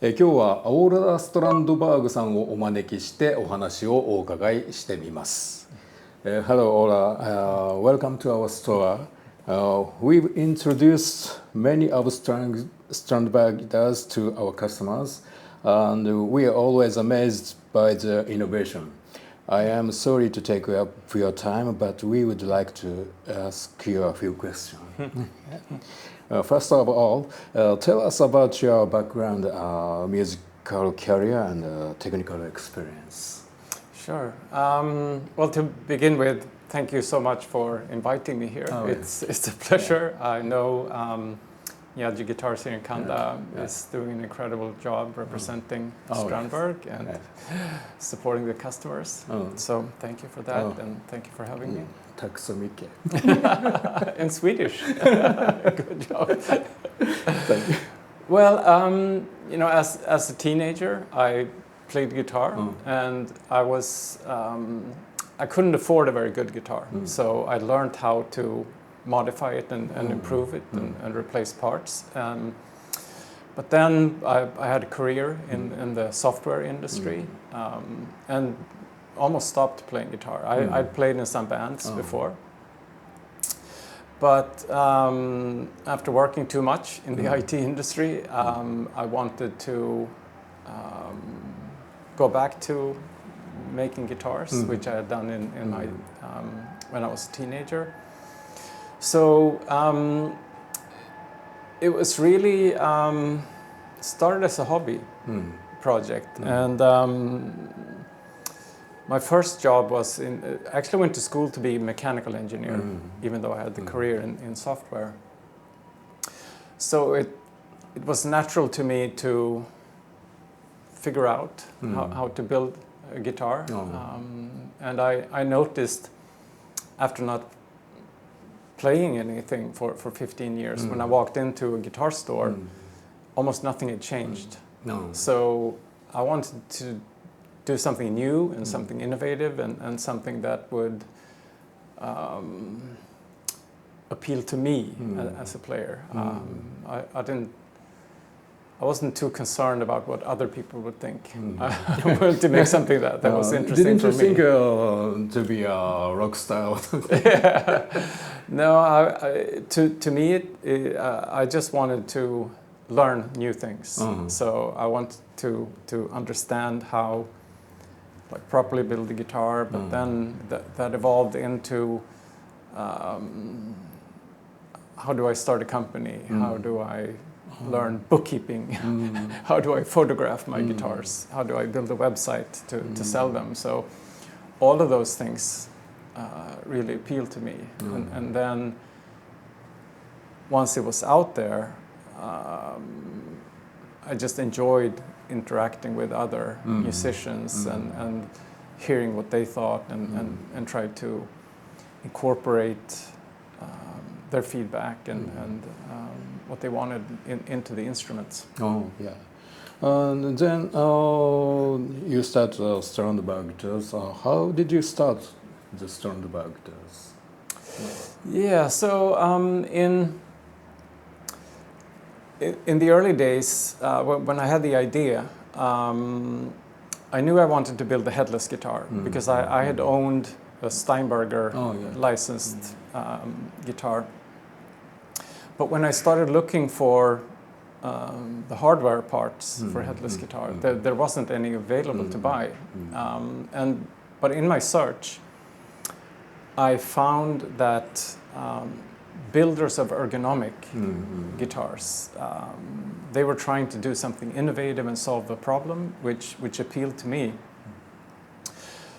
今日はオーラ・ストランドバーグさんをお招きしてお話をお伺いしてみます。Hello, Ola. Welcome to our store. We've introduced many of Strandberg guitars to our customers, and we are always amazed by the innovation. I am sorry to take up your time, but we would like to ask you a few questions. First of all, tell us about your background, musical career, and technical experience. Sure. Well, to begin with, thank you so much for inviting me here. It's a pleasure. I know Miyaji Guitars Kanda is doing an incredible job representing Strandberg and supporting the customers. So thank you for that, and thank you for having me. Tack så mycket. In Swedish. Good job. Thank you. Well, as a teenager, I played guitar, and I couldn't afford a very good guitar, so I learned how to modify it and improve it and replace parts. But then I had a career in the software industry, and almost stopped playing guitar. I'd played in some bands before, but after working too much in the IT industry, I wanted to go back to making guitars, which I had done in my when I was a teenager. So it was really started as a hobby project, and my first job was actually went to school to be a mechanical engineer, even though I had the career in software. So it was natural to me to figure out how to build a guitar, and I noticed after not playing anything for 15 years, when I walked into a guitar store, almost nothing had changed. So I wanted to do something new and something innovative and something that would appeal to me as a player. I wasn't too concerned about what other people would think. I wanted to make something that was interesting for me. Didn't you think to be a rock star? No, to me, I just wanted to learn new things. So I wanted to understand how properly build the guitar, but then that evolved into how do I start a company? How do I learn bookkeeping? How do I photograph my guitars? How do I build a website to sell them? So all of those things really appealed to me. And then once it was out there, I just enjoyed interacting with other musicians and hearing what they thought and try to incorporate their feedback and what they wanted into the instruments. And then you started Strandberg guitars. How did you start the Strandberg guitars? Yeah, so in the early days, when I had the idea, I knew I wanted to build a headless guitar because I had owned a Steinberger licensed guitar. But when I started looking for the hardware parts for headless guitar, there wasn't any available to buy. But in my search, I found that builders of ergonomic guitars, they were trying to do something innovative and solve a problem which appealed to me.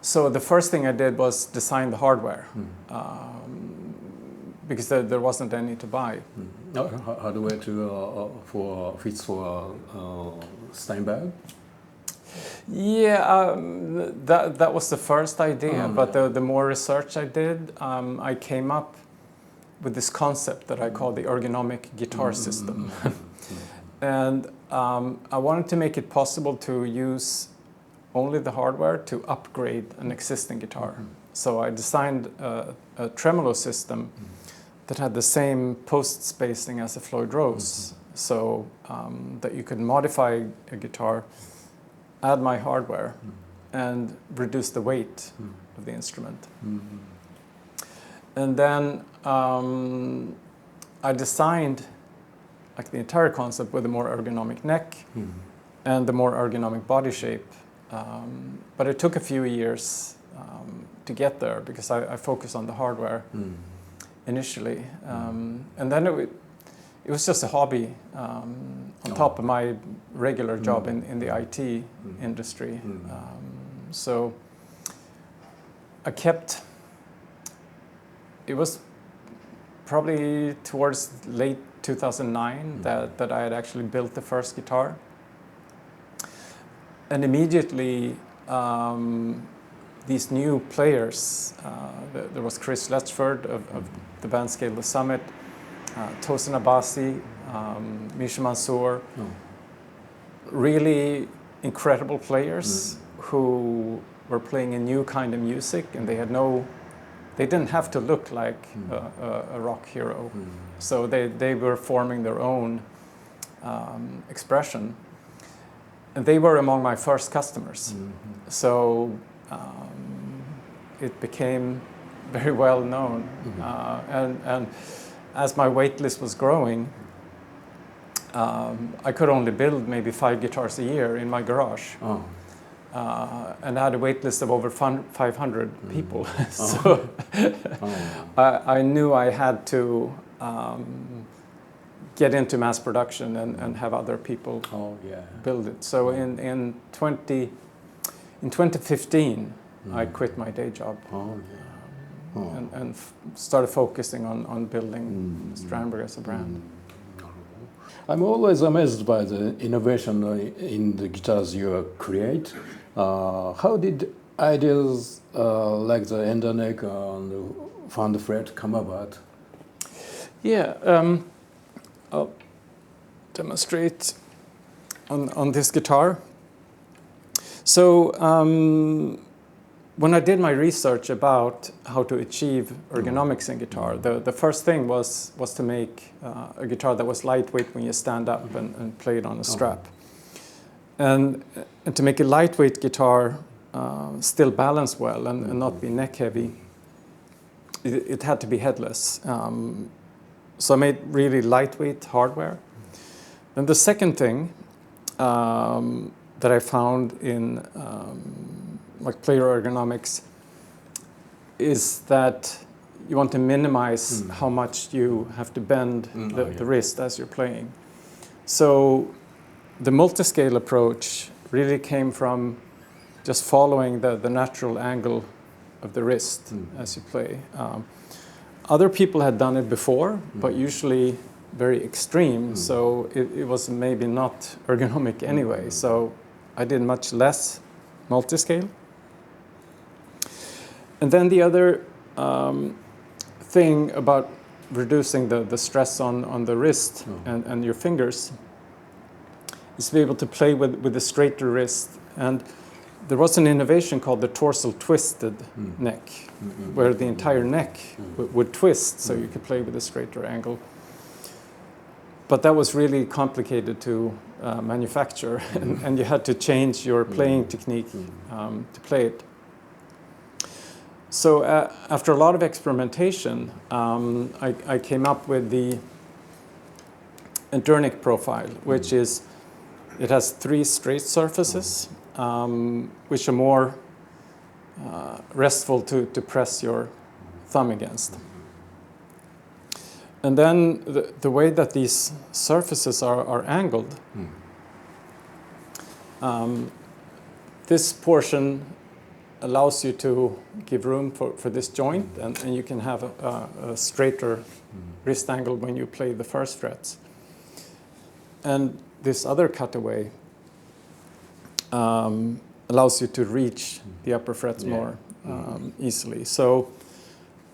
So the first thing I did was design the hardware, because there wasn't any to buy. Hardware fits for Steinberg? Yeah, that was the first idea, but the more research I did, I came up with this concept that I call the ergonomic guitar system. And I wanted to make it possible to use only the hardware to upgrade an existing guitar. So I designed a tremolo system that had the same post spacing as a Floyd Rose, so that you could modify a guitar, add my hardware, and reduce the weight of the instrument. And then I designed like the entire concept with a more ergonomic neck and the more ergonomic body shape. But it took a few years to get there because I focused on the hardware initially. And then it was just a hobby on top of my regular job in the IT industry. So I kept, it was probably towards late 2009 that I had actually built the first guitar. And immediately these new players, there was Chris Letchford of the band Scale the Summit, Tosin Abasi, Misha Mansour, really incredible players who were playing a new kind of music, and they didn't have to look like a rock hero. So they were forming their own expression. And they were among my first customers. So it became very well known. And as my wait list was growing, I could only build maybe 5 guitars a year in my garage. And I had a wait list of over 500 people. So I knew I had to get into mass production and have other people build it. So in 2015, I quit my day job and started focusing on building Strandberg as a brand. I'm always amazed by the innovation in the guitars you create. How did ideas like the ender neck and the found fret come about? Yeah, I'll demonstrate on this guitar. So when I did my research about how to achieve ergonomics in guitar, the first thing was to make a guitar that was lightweight when you stand up and play it on a strap. And to make a lightweight guitar still balance well and not be neck heavy, it had to be headless. So I made really lightweight hardware. And the second thing that I found in like player ergonomics is that you want to minimize how much you have to bend the wrist as you're playing. So the multi-scale approach really came from just following the natural angle of the wrist as you play. Other people had done it before, but usually very extreme, so it was maybe not ergonomic anyway. So I did much less multi-scale. And then the other thing about reducing the stress on the wrist and your fingers is to be able to play with a straighter wrist. And there was an innovation called the torsal twisted neck, where the entire neck would twist so you could play with a straighter angle. But that was really complicated to manufacture, and you had to change your playing technique to play it. So after a lot of experimentation, I came up with the Endernick profile, which is, it has 3 straight surfaces, which are more restful to press your thumb against. And then the way that these surfaces are angled, this portion allows you to give room for this joint, and you can have a straighter wrist angle when you play the first frets. And this other cutaway allows you to reach the upper frets more easily. So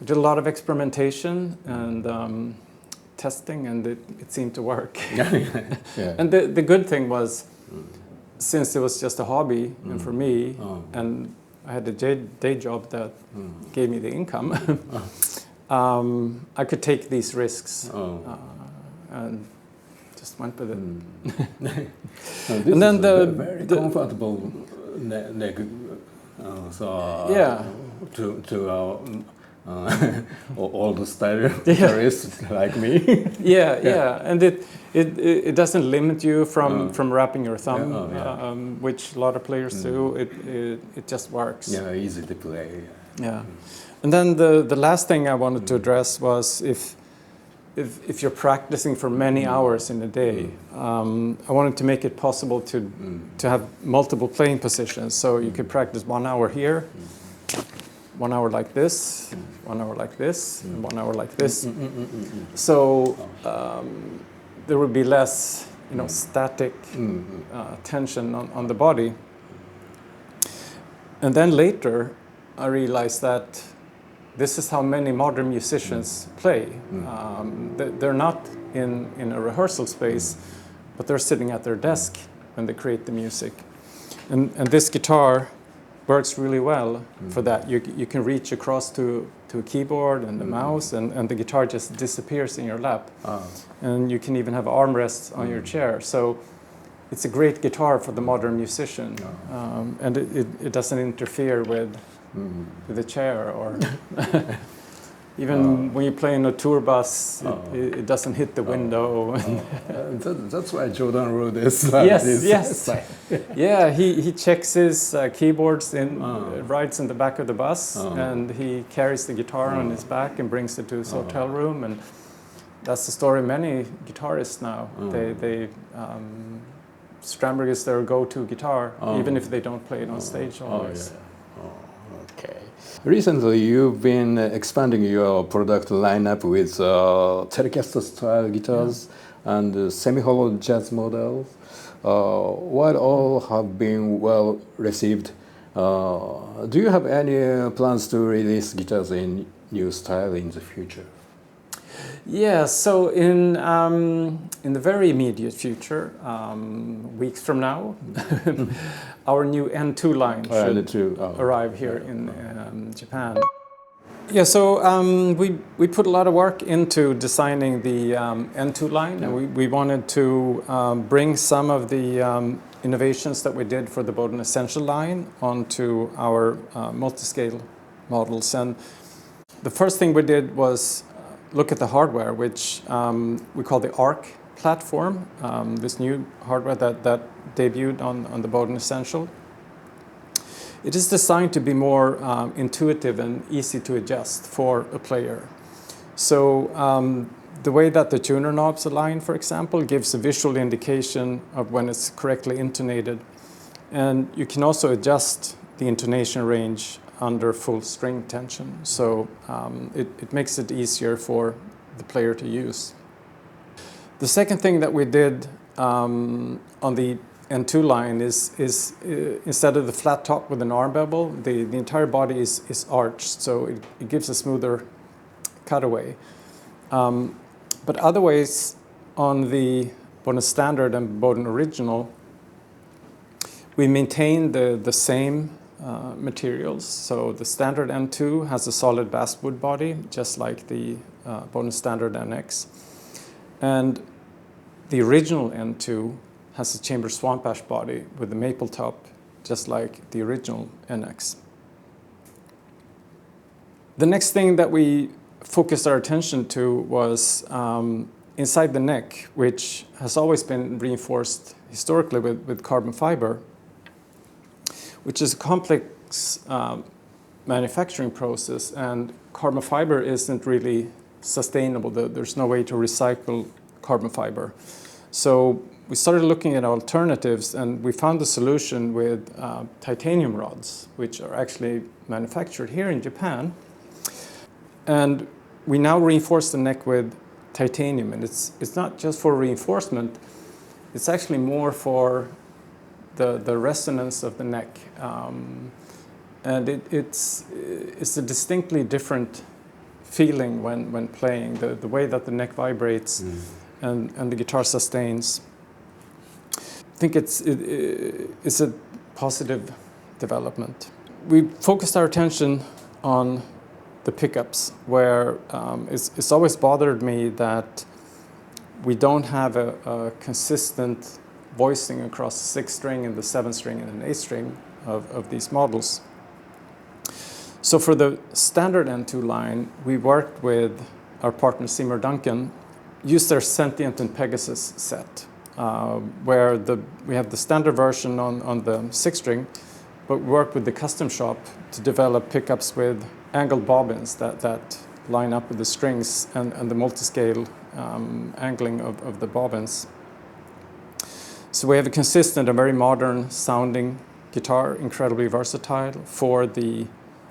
we did a lot of experimentation and testing, and it seemed to work. And the good thing was, since it was just a hobby and for me, and I had a day job that gave me the income, I could take these risks and just went with it. This And then is a very comfortable neck. Yeah. To our all the style guitarists like me. Yeah, and it doesn't limit you from wrapping your thumb, which a lot of players do. It just works. Yeah, easy to play. Yeah, and then the last thing I wanted to address was if you're practicing for many hours in a day, I wanted to make it possible to have multiple playing positions. So you could practice 1 hour here, 1 hour like this, 1 hour like this, and 1 hour like this. So there would be less, static tension on the body. And then later, I realized that this is how many modern musicians play. They're not in a rehearsal space, but they're sitting at their desk when they create the music. And this guitar works really well for that. You can reach across to a keyboard and the mouse, and the guitar just disappears in your lap. And you can even have armrests on your chair. So it's a great guitar for the modern musician. And it doesn't interfere with the chair, or even when you play in a tour bus, it doesn't hit the window. That's why Jordan wrote this. Yes. Yeah, he checks his keyboards rides in the back of the bus, and he carries the guitar on his back and brings it to his hotel room. And that's the story of many guitarists now. Strandberg is their go-to guitar, even if they don't play it on stage always. Okay. Recently, you've been expanding your product lineup with Telecaster style guitars and semi-hollow jazz models. While all have been well received, do you have any plans to release guitars in new style in the future? Yeah, so in the very immediate future, weeks from now, our new N2 line should arrive here in Japan. Yeah, so we put a lot of work into designing the N2 line, and we wanted to bring some of the innovations that we did for the Bowden Essential line onto our multi-scale models. And the first thing we did was look at the hardware, which we call the ARC platform, this new hardware that debuted on the Bowden Essential. It is designed to be more intuitive and easy to adjust for a player. So the way that the tuner knobs align, for example, gives a visual indication of when it's correctly intonated. And you can also adjust the intonation range under full string tension. So it makes it easier for the player to use. The second thing that we did on the N2 line is instead of the flat top with an arm bevel, the entire body is arched, so it gives a smoother cutaway. But otherwise, on the Bowden Standard and Bowden Original, we maintain the same materials. So the standard N2 has a solid basswood body, just like the Bowden Standard NX. And the original N2 has a chamber swamp ash body with a maple top, just like the original NX. The next thing that we focused our attention to was inside the neck, which has always been reinforced historically with carbon fiber, which is a complex manufacturing process, and carbon fiber isn't really sustainable. There's no way to recycle carbon fiber. So we started looking at alternatives, and we found the solution with titanium rods, which are actually manufactured here in Japan. And we now reinforce the neck with titanium, and it's not just for reinforcement, it's actually more for the resonance of the neck. And it's a distinctly different feeling when playing, the way that the neck vibrates and the guitar sustains. I think it's a positive development. We focused our attention on the pickups, where it's always bothered me that we don't have a consistent voicing across the 6th string and the 7th string and the 8th string of these models. So for the standard N2 line, we worked with our partner Seymour Duncan, used their Sentient and Pegasus set, where we have the standard version on the 6th string, but we worked with the custom shop to develop pickups with angled bobbins that line up with the strings and the multi-scale angling of the bobbins. So we have a consistent and very modern sounding guitar, incredibly versatile for the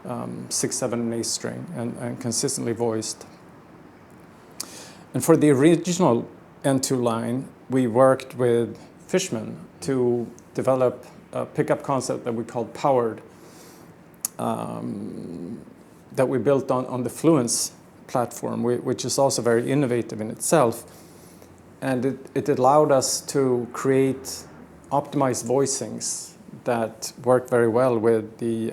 6th, 7th, and 8th string, and consistently voiced. And for the original N2 line, we worked with Fishman to develop a pickup concept that we called Powered, that we built on the Fluence platform, which is also very innovative in itself. And it allowed us to create optimized voicings that work very well with the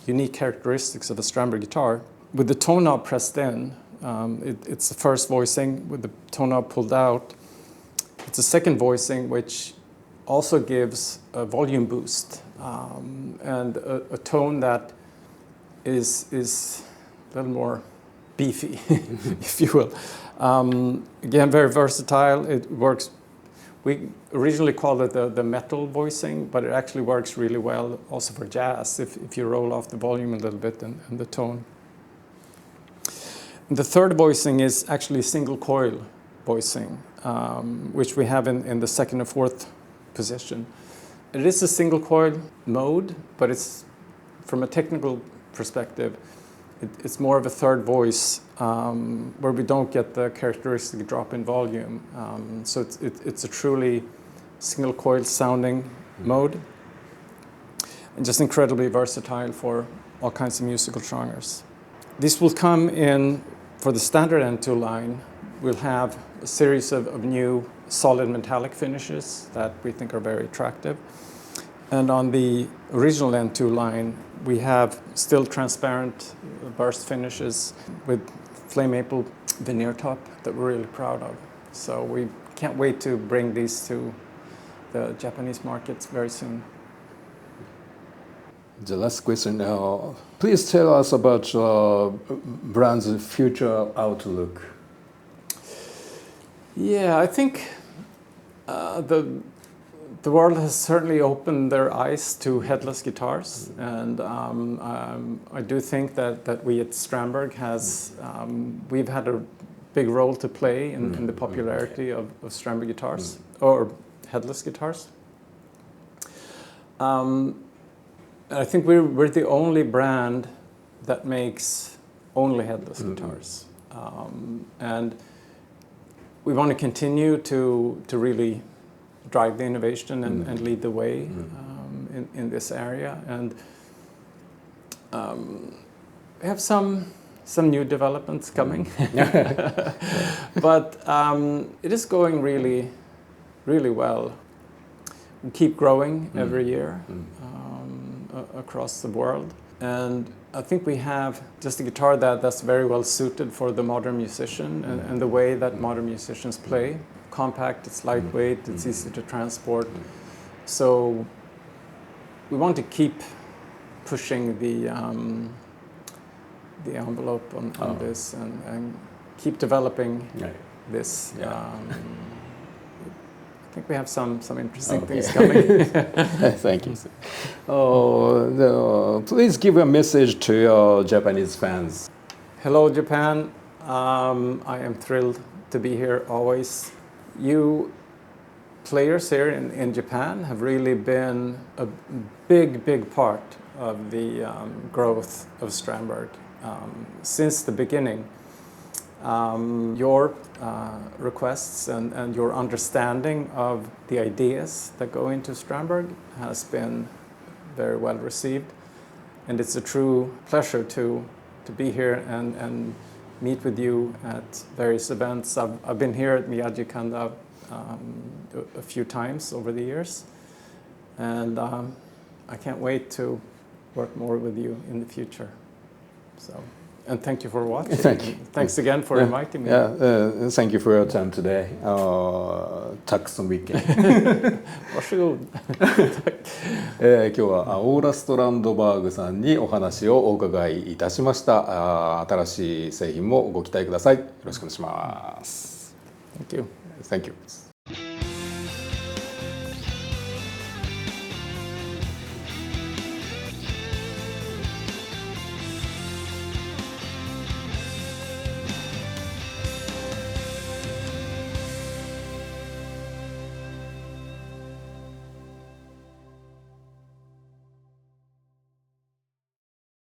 unique characteristics of a Strandberg guitar. With the tone knob pressed in, it's the first voicing with the tone knob pulled out. It's a second voicing which also gives a volume boost and a tone that is a little more beefy, if you will. Again, very versatile. It works. We originally called it the metal voicing, but it actually works really well also for jazz if you roll off the volume a little bit and the tone. And the third voicing is actually single coil voicing, which we have in the 2nd and 4th position. It is a single coil mode, but it's, from a technical perspective, it's more of a third voice where we don't get the characteristic drop in volume. So it's a truly single coil sounding mode, and just incredibly versatile for all kinds of musical genres. This will come in, for the standard N2 line, we'll have a series of new solid metallic finishes that we think are very attractive. And on the original N2 line, we have still transparent burst finishes with flame maple veneer top that we're really proud of. So we can't wait to bring these to the Japanese markets very soon. The last question, please tell us about brand's future outlook. Yeah, I think the world has certainly opened their eyes to headless guitars, and I do think that we at Strandberg we've had a big role to play in the popularity of Strandberg guitars, or headless guitars. I think we're the only brand that makes only headless guitars, and we want to continue to really drive the innovation and lead the way in this area. And we have some new developments coming, but it is going really, really well. We keep growing every year across the world, and I think we have just a guitar that's very well suited for the modern musician and the way that modern musicians play. Compact, it's lightweight, it's easy to transport. So we want to keep pushing the envelope on this and keep developing this. I think we have some interesting things coming. Thank you. Please give a message to your Japanese fans. Hello, Japan. I am thrilled to be here always. You players here in Japan have really been a big part of the growth of Strandberg since the beginning. Your requests and your understanding of the ideas that go into Strandberg has been very well received, and it's a true pleasure to be here and meet with you at various events. I've been here at Miyaji Kanda a few times over the years, and I can't wait to work more with you in the future. So, And thank you for watching. Thank you. Thanks again for inviting me. Thank you for your time today. Tack så mycket. 今日はオーラ・ストランドバーグさんにお話をお伺いいたしました。新しい製品もご期待ください。よろしくお願いします。Thank you. Thank you.